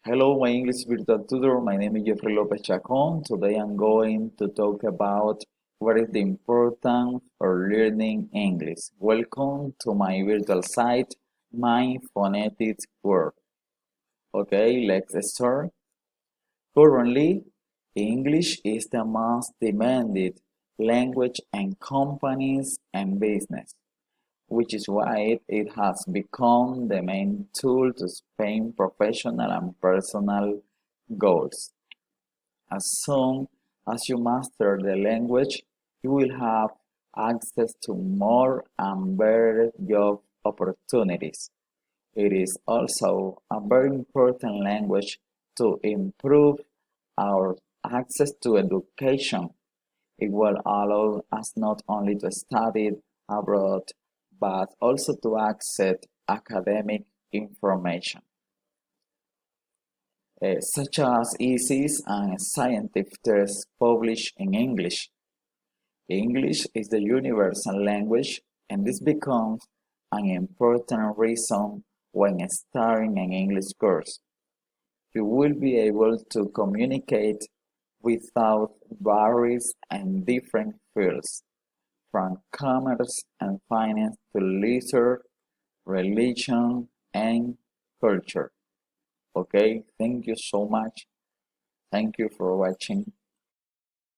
Hello, my English virtual tutor. My name is Jeffrey Lopez Chacon. Today I'm going to talk about what is the important for learning English. Welcome to my virtual site, My Phonetics World. Okay, let's start. Currently, English is the most demanded language in companies and business, which is why it has become the main tool to span professional and personal goals. As soon as you master the language, you will have access to more and better job opportunities. It is also a very important language to improve our access to education. It will allow us not only to study abroad, but also to access academic information, such as essays and scientific tests published in English. English is the universal language, and this becomes an important reason when starting an English course. You will be able to communicate without barriers in different fields, from commerce and finance to literature, religion, and culture. Okay, thank you so much. Thank you for watching.